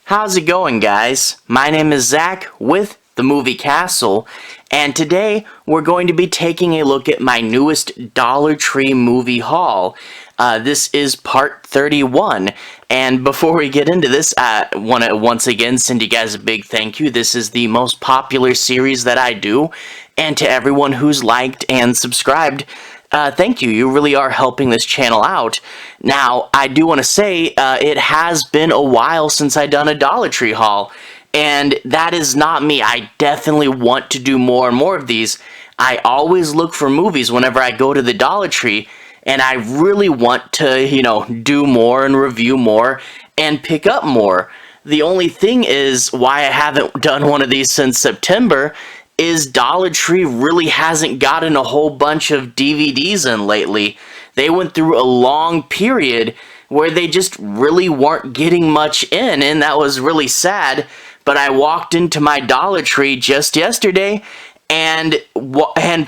How's it going, guys? My name is Zach with the Movie Castle, and today we're going to be taking a look at my newest Dollar Tree movie haul. This is part 31, and before we get into this, I want to once again send you guys a big thank you. This is the most popular series that I do, and to everyone who's liked and subscribed, thank you. You really are helping this channel out. Now, I do want to say, it has been a while since I've done a Dollar Tree haul, and that is not me. I definitely want to do more and more of these. I always look for movies whenever I go to the Dollar Tree, and I really want to, do more and review more and pick up more. The only thing is, why I haven't done one of these since September is Dollar Tree really hasn't gotten a whole bunch of DVDs in lately. They went through a long period where they just really weren't getting much in, and that was really sad. But I walked into my Dollar Tree just yesterday and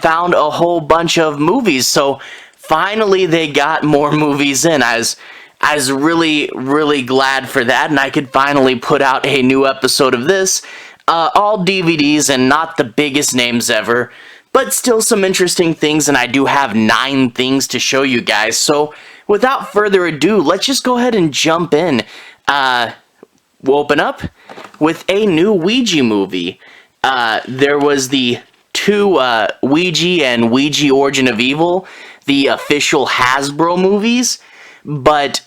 found a whole bunch of movies. So finally they got more movies in. I was really, really glad for that, and I could finally put out a new episode of this. All DVDs and not the biggest names ever, but still some interesting things, and I do have 9 things to show you guys. So without further ado, let's just go ahead and jump in. We'll open up with a new Ouija movie. There was the two Ouija and Ouija Origin of Evil, the official Hasbro movies, but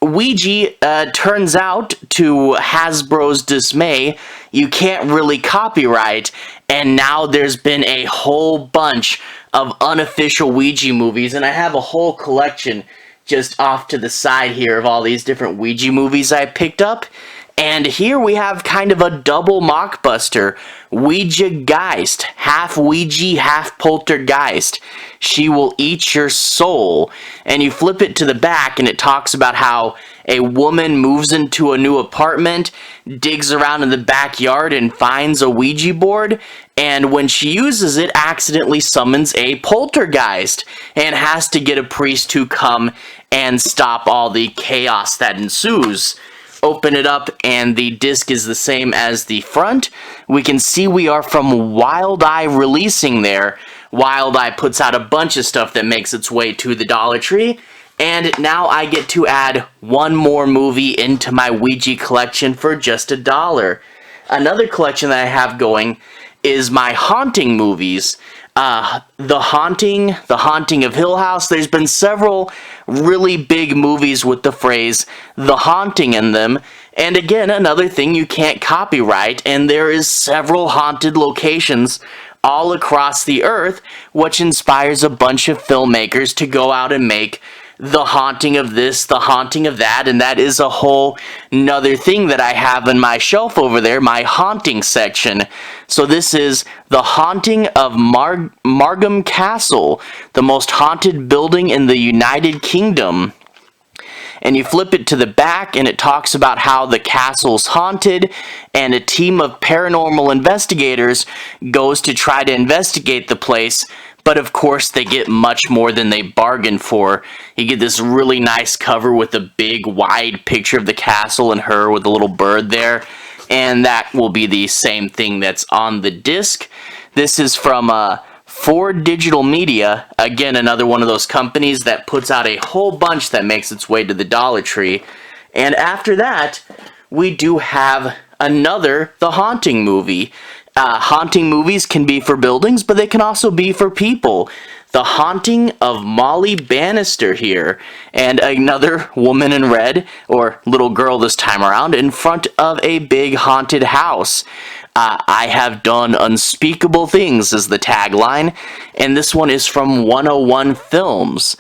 Ouija, turns out, to Hasbro's dismay, you can't really copyright, and now there's been a whole bunch of unofficial Ouija movies, and I have a whole collection just off to the side here of all these different Ouija movies I picked up. And here we have kind of a double mockbuster, Ouijageist, half Ouija, half Poltergeist. She will eat your soul. And you flip it to the back and it talks about how a woman moves into a new apartment, digs around in the backyard and finds a Ouija board, and when she uses it, accidentally summons a poltergeist and has to get a priest to come and stop all the chaos that ensues. Open it up and the disc is the same as the front. We can see we are from Wild Eye Releasing there. Wild Eye puts out a bunch of stuff that makes its way to the Dollar Tree. And now I get to add one more movie into my Ouija collection for just $1. Another collection that I have going is my haunting movies. The Haunting of Hill House. There's been several really big movies with the phrase The Haunting in them. And again, another thing you can't copyright, and there is several haunted locations all across the earth, which inspires a bunch of filmmakers to go out and make The Haunting of this, The Haunting of that, and that is a whole nother thing that I have in my shelf over there, my haunting section. So this is The Haunting of Margam Castle, the most haunted building in the United Kingdom. And you flip it to the back and it talks about how the castle's haunted, and a team of paranormal investigators goes to try to investigate the place. But of course, they get much more than they bargained for. You get this really nice cover with a big, wide picture of the castle and her with a little bird there. And that will be the same thing that's on the disc. This is from Ford Digital Media. Again, another one of those companies that puts out a whole bunch that makes its way to the Dollar Tree. And after that, we do have another The Haunting movie. Haunting movies can be for buildings, but they can also be for people. The Haunting of Molly Banister here, and another woman in red, or little girl this time around, in front of a big haunted house. I have done unspeakable things is the tagline, and this one is from 101 Films.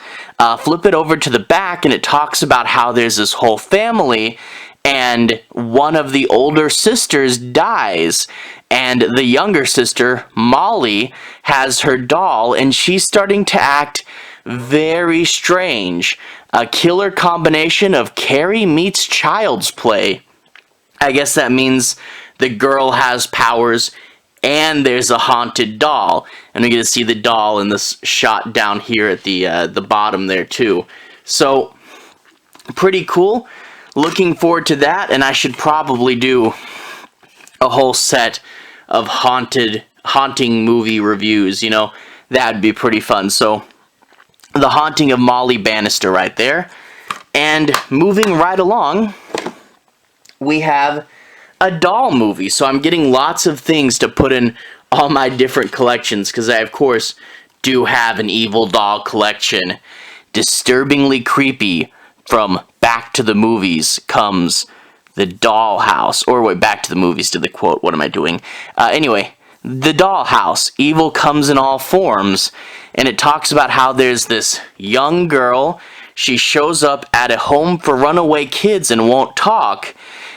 Flip it over to the back and it talks about how there's this whole family, and one of the older sisters dies, and the younger sister, Molly, has her doll, and she's starting to act very strange. A killer combination of Carrie meets Child's Play. I guess that means the girl has powers and there's a haunted doll. And we get to see the doll in this shot down here at the bottom there too. So, pretty cool. looking forward to that, and I should probably do a whole set of haunting movie reviews, you know. That'd be pretty fun. So, The Haunting of Molly Banister right there. And moving right along, we have a doll movie. So I'm getting lots of things to put in all my different collections, because I, of course, do have an evil doll collection. Disturbingly creepy from Back to the Movies comes the Dollhouse. Or wait, Back to the Movies to the quote. What am I doing? Anyway, the Dollhouse. Evil comes in all forms. And it talks about how there's this young girl. She shows up at a home for runaway kids and won't talk.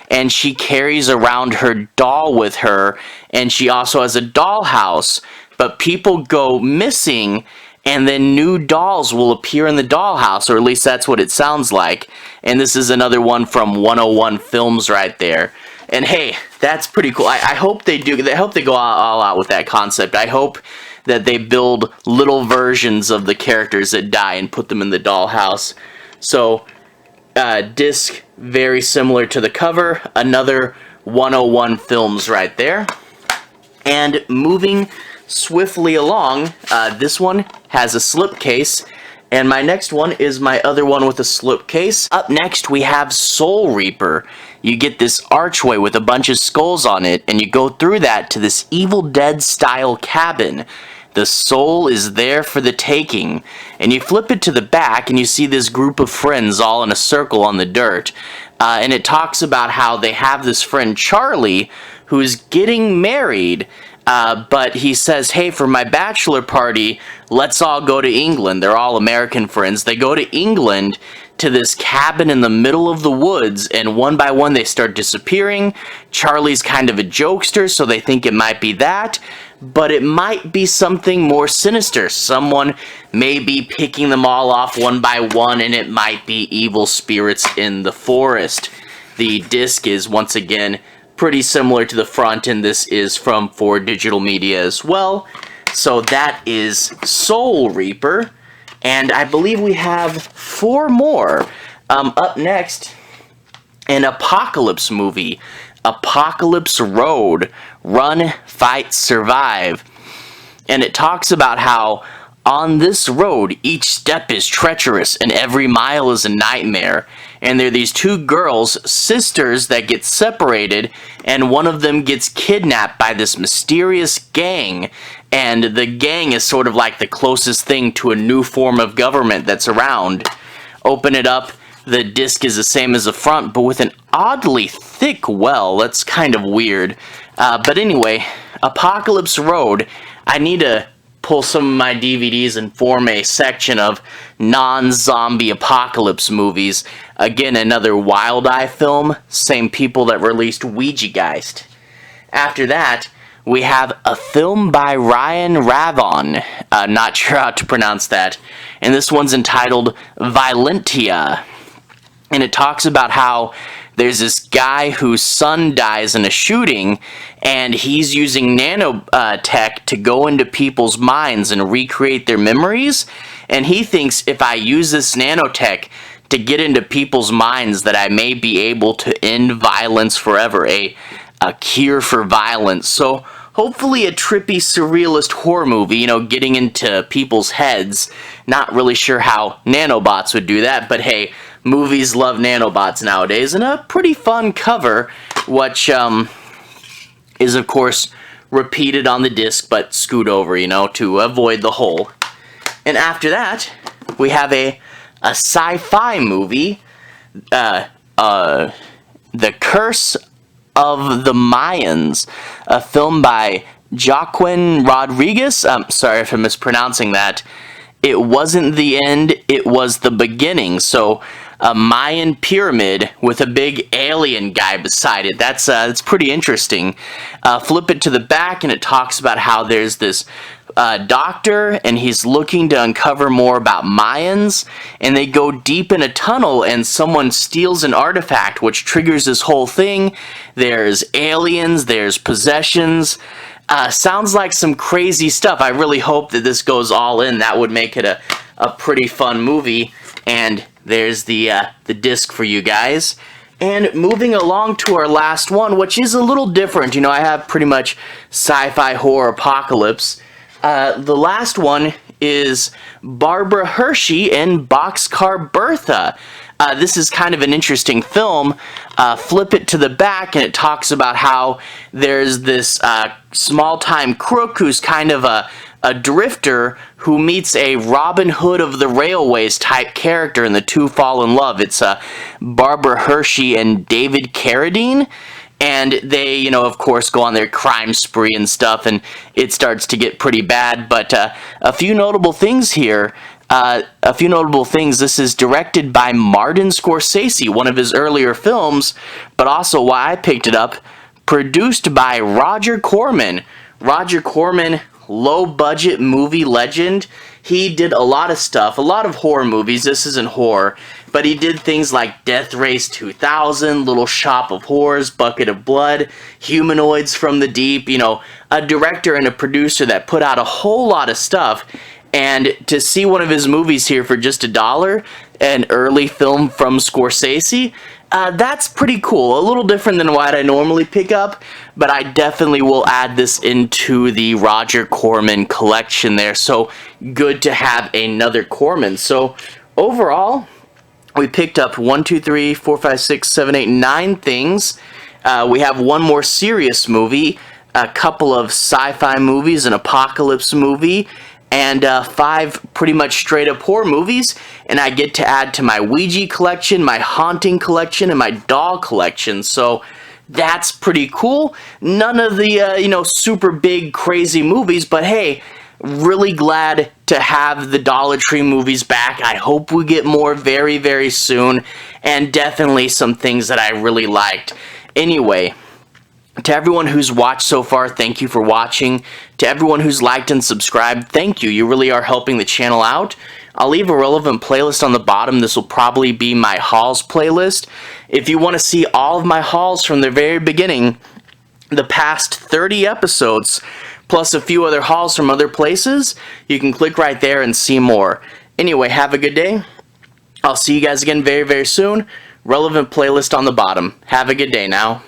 And she carries around her doll with her. And she also has a dollhouse. But people go missing, and then new dolls will appear in the dollhouse. Or at least that's what it sounds like. And this is another one from 101 Films right there. And hey, that's pretty cool. I hope they do. I hope they go all out with that concept. I hope that they build little versions of the characters that die and put them in the dollhouse. So, disc very similar to the cover. Another 101 Films right there. And moving swiftly along, this one has a slipcase. And my next one is my other one with a slipcase. Up next, we have Soul Reaper. You get this archway with a bunch of skulls on it, and you go through that to this Evil Dead-style cabin. The soul is there for the taking. And you flip it to the back, and you see this group of friends all in a circle on the dirt. And it talks about how they have this friend, Charlie, who's getting married. But he says, hey, for my bachelor party, let's all go to England. They're all American friends. They go to England to this cabin in the middle of the woods, and one by one they start disappearing. Charlie's kind of a jokester, so they think it might be that. But it might be something more sinister. Someone may be picking them all off one by one, and it might be evil spirits in the forest. The disc is, once again, pretty similar to the front, and this is from 4 Digital Media as well. So that is Soul Reaper, and I believe we have 4 more. Up next, an apocalypse movie, Apocalypse Road, Run, Fight, Survive. And it talks about how on this road, each step is treacherous and every mile is a nightmare. And there are these 2 girls, sisters, that get separated, and one of them gets kidnapped by this mysterious gang. And the gang is sort of like the closest thing to a new form of government that's around. Open it up, the disc is the same as the front, but with an oddly thick well. That's kind of weird. But anyway, Apocalypse Road, I need to pull some of my DVDs and form a section of non-zombie apocalypse movies. Again, another Wild Eye film, same people that released Ouijageist. After that, we have a film by Ryan Ravon, not sure how to pronounce that, and this one's entitled Violentia. And it talks about how there's this guy whose son dies in a shooting, and he's using nanotech to go into people's minds and recreate their memories. And he thinks if I use this nanotech to get into people's minds that I may be able to end violence forever, a cure for violence. So hopefully a trippy, surrealist horror movie, you know, getting into people's heads. Not really sure how nanobots would do that, but hey, movies love nanobots nowadays, and a pretty fun cover, which is, of course, repeated on the disc, but scoot over, you know, to avoid the hole. And after that, we have a sci-fi movie, The Curse of the Mayans, a film by Joaquin Rodriguez. I'm sorry if I'm mispronouncing that. It wasn't the end, it was the beginning. So, a Mayan pyramid with a big alien guy beside it. That's pretty interesting. Flip it to the back, and it talks about how there's this doctor, and he's looking to uncover more about Mayans, and they go deep in a tunnel, and someone steals an artifact, which triggers this whole thing. There's aliens, there's possessions. Sounds like some crazy stuff. I really hope that this goes all in. That would make it a pretty fun movie. And there's the disc for you guys. And moving along to our last one, which is a little different. You know, I have pretty much sci-fi, horror, apocalypse. The last one is Barbara Hershey and Boxcar Bertha. This is kind of an interesting film. Flip it to the back and it talks about how there's this small-time crook who's kind of a drifter who meets a Robin Hood of the Railways type character, and the two fall in love. It's Barbara Hershey and David Carradine, and they, you know, of course, go on their crime spree and stuff, and it starts to get pretty bad. But a few notable things here. This is directed by Martin Scorsese, one of his earlier films, but also why I picked it up, produced by Roger Corman. Roger Corman, low-budget movie legend. He did a lot of stuff, a lot of horror movies. This isn't horror, but he did things like Death Race 2000, Little Shop of Horrors, Bucket of Blood, Humanoids from the Deep. You know, a director and a producer that put out a whole lot of stuff. And to see one of his movies here for just $1, an early film from Scorsese, that's pretty cool. A little different than what I normally pick up, but I definitely will add this into the Roger Corman collection there. So good to have another Corman. So overall, we picked up 1, 2, 3, 4, 5, 6, 7, 8, 9 things. We have one more serious movie, a couple of sci-fi movies, an apocalypse movie, and 5 pretty much straight up horror movies, and I get to add to my Ouija collection, my haunting collection, and my doll collection. So that's pretty cool. None of the super big crazy movies, but hey, really glad to have the Dollar Tree movies back. I hope we get more very, very soon, and definitely some things that I really liked. Anyway, to everyone who's watched so far, thank you for watching. To everyone who's liked and subscribed, thank you. You really are helping the channel out. I'll leave a relevant playlist on the bottom. This will probably be my hauls playlist. If you want to see all of my hauls from the very beginning, the past 30 episodes, plus a few other hauls from other places, you can click right there and see more. Anyway, have a good day. I'll see you guys again very, very soon. Relevant playlist on the bottom. Have a good day now.